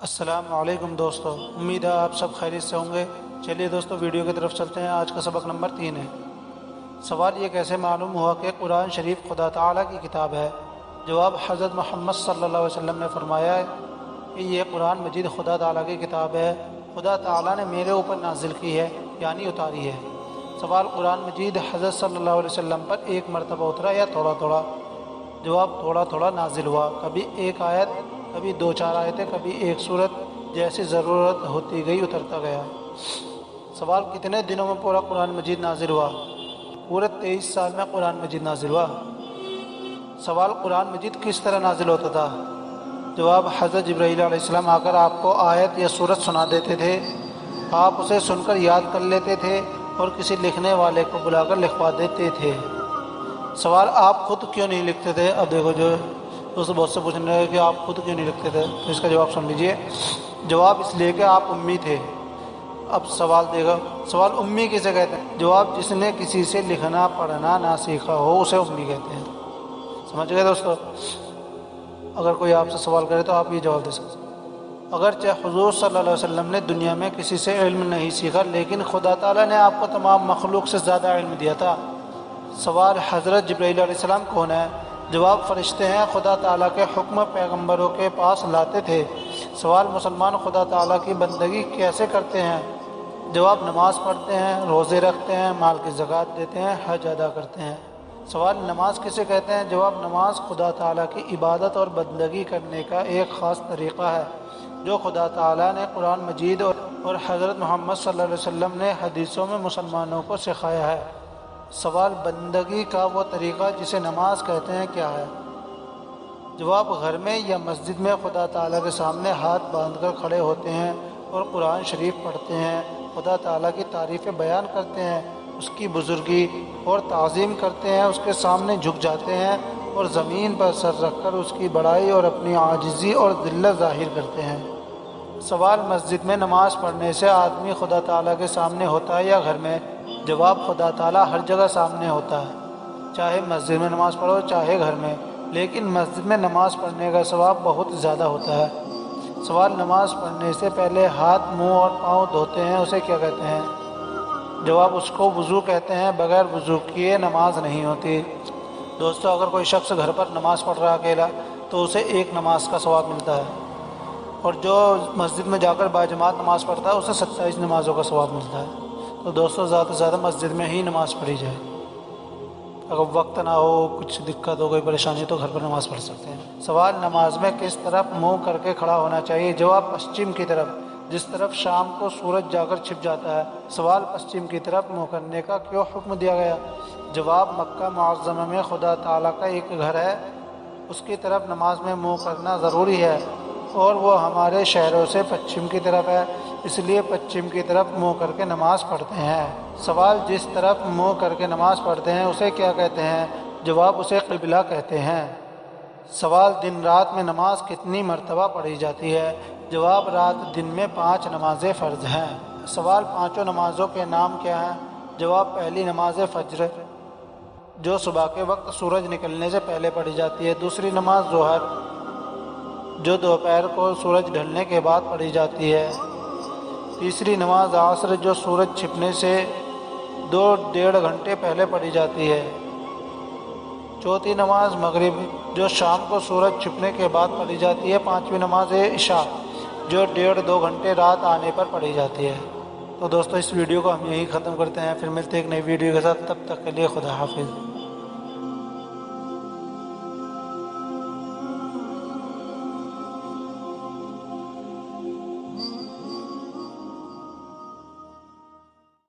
السلام علیکم دوستو، امید ہے آپ سب خیریت سے ہوں گے۔ چلیے دوستو ویڈیو کی طرف چلتے ہیں۔ آج کا سبق نمبر 3 ہے۔ سوال یہ کیسے معلوم ہوا کہ قرآن شریف خدا تعالیٰ کی کتاب ہے؟ جواب، حضرت محمد صلی اللہ علیہ وسلم نے فرمایا ہے کہ یہ قرآن مجید خدا تعالیٰ کی کتاب ہے، خدا تعالیٰ نے میرے اوپر نازل کی ہے، یعنی اتاری ہے۔ سوال، قرآن مجید حضرت صلی اللہ علیہ وسلم پر ایک مرتبہ اترا یا تھوڑا تھوڑا؟ جواب، تھوڑا تھوڑا نازل ہوا، کبھی ایک آیت، کبھی 2-4 آیتیں، کبھی ایک سورت، جیسی ضرورت ہوتی گئی اترتا گیا۔ سوال، کتنے دنوں میں پورا قرآن مجید نازل ہوا؟ پورے 23 سال میں قرآن مجید نازل ہوا۔ سوال، قرآن مجید کس طرح نازل ہوتا تھا؟ جواب، حضرت جبرائیل علیہ السلام آ کر آپ کو آیت یا سورت سنا دیتے تھے، آپ اسے سن کر یاد کر لیتے تھے اور کسی لکھنے والے کو بلا کر لکھوا دیتے تھے۔ سوال، آپ خود کیوں نہیں لکھتے تھے؟ اب دیکھو جو دوستوں بہت سے پوچھ رہے ہیں کہ آپ خود کیوں نہیں لکھتے تھے، تو اس کا جواب سن لیجئے۔ جواب، اس لیے کہ آپ امی تھے۔ اب سوال دیکھو، سوال، امی کسے کہتے ہیں؟ جواب، جس نے کسی سے لکھنا پڑھنا نہ سیکھا ہو اسے امی کہتے ہیں۔ سمجھ گئے دوستو؟ اگر کوئی آپ سے سوال کرے تو آپ یہ جواب دے سکتے ہیں۔ اگرچہ حضور صلی اللہ علیہ وسلم نے دنیا میں کسی سے علم نہیں سیکھا، لیکن خدا تعالیٰ نے آپ کو تمام مخلوق سے زیادہ علم دیا تھا۔ سوال، حضرت جبرائیل علیہ السلام کون ہے؟ جواب، فرشتے ہیں، خدا تعالیٰ کے حکم پیغمبروں کے پاس لاتے تھے۔ سوال، مسلمان خدا تعالیٰ کی بندگی کیسے کرتے ہیں؟ جواب، نماز پڑھتے ہیں، روزے رکھتے ہیں، مال کی زکوٰۃ دیتے ہیں، حج ادا کرتے ہیں۔ سوال، نماز کسے کہتے ہیں؟ جواب، نماز خدا تعالیٰ کی عبادت اور بندگی کرنے کا ایک خاص طریقہ ہے جو خدا تعالیٰ نے قرآن مجید اور حضرت محمد صلی اللہ علیہ وسلم نے حدیثوں میں مسلمانوں کو سکھایا ہے۔ سوال، بندگی کا وہ طریقہ جسے نماز کہتے ہیں کیا ہے؟ جواب، گھر میں یا مسجد میں خدا تعالیٰ کے سامنے ہاتھ باندھ کر کھڑے ہوتے ہیں اور قرآن شریف پڑھتے ہیں، خدا تعالیٰ کی تعریفیں بیان کرتے ہیں، اس کی بزرگی اور تعظیم کرتے ہیں، اس کے سامنے جھک جاتے ہیں اور زمین پر سر رکھ کر اس کی بڑائی اور اپنی عاجزی اور ذلت ظاہر کرتے ہیں۔ سوال، مسجد میں نماز پڑھنے سے آدمی خدا تعالیٰ کے سامنے ہوتا ہے یا گھر میں؟ جواب، خدا تعالیٰ ہر جگہ سامنے ہوتا ہے، چاہے مسجد میں نماز پڑھو چاہے گھر میں، لیکن مسجد میں نماز پڑھنے کا ثواب بہت زیادہ ہوتا ہے۔ سوال، نماز پڑھنے سے پہلے ہاتھ، منہ اور پاؤں دھوتے ہیں، اسے کیا کہتے ہیں؟ جواب، اس کو وضو کہتے ہیں، بغیر وضو کیے نماز نہیں ہوتی۔ دوستو، اگر کوئی شخص گھر پر نماز پڑھ رہا اکیلا تو اسے ایک نماز کا ثواب ملتا ہے، اور جو مسجد میں جا کر باجماعت نماز پڑھتا ہے اسے 27 نمازوں کا ثواب ملتا ہے۔ تو دوستو، زیادہ سے زیادہ مسجد میں ہی نماز پڑھی جائے۔ اگر وقت نہ ہو، کچھ دقت ہو، کوئی پریشانی تو گھر پر نماز پڑھ سکتے ہیں۔ سوال، نماز میں کس طرف منہ کر کے کھڑا ہونا چاہیے؟ جواب، پشچم کی طرف، جس طرف شام کو سورج جا کر چھپ جاتا ہے۔ سوال، پشچم کی طرف منہ کرنے کا کیوں حکم دیا گیا؟ جواب، مکہ معظمہ میں خدا تعالیٰ کا ایک گھر ہے، اس کی طرف نماز میں منہ کرنا ضروری ہے، اور وہ ہمارے شہروں سے پچھم کی طرف ہے، اس لیے پچھم کی طرف منہ کر کے نماز پڑھتے ہیں۔ سوال، جس طرف منہ کر کے نماز پڑھتے ہیں اسے کیا کہتے ہیں؟ جواب، اسے قبلہ کہتے ہیں۔ سوال، دن رات میں نماز کتنی مرتبہ پڑھی جاتی ہے؟ جواب، رات دن میں 5 نمازیں فرض ہیں۔ سوال، 5 نمازوں کے نام کیا ہیں؟ جواب، پہلی نماز فجر جو صبح کے وقت سورج نکلنے سے پہلے پڑھی جاتی ہے، دوسری نماز ظہر جو دوپہر کو سورج ڈھلنے کے بعد پڑھی جاتی ہے، تیسری نماز عصر جو سورج چھپنے سے 2-1.5 گھنٹے پہلے پڑھی جاتی ہے، چوتھی نماز مغرب جو شام کو سورج چھپنے کے بعد پڑھی جاتی ہے، پانچویں نماز عشاء جو 1.5-2 گھنٹے رات آنے پر پڑھی جاتی ہے۔ تو دوستو، اس ویڈیو کو ہم یہیں ختم کرتے ہیں، پھر ملتے ہیں ایک نئی ویڈیو کے ساتھ، تب تک کے لیے خدا حافظ۔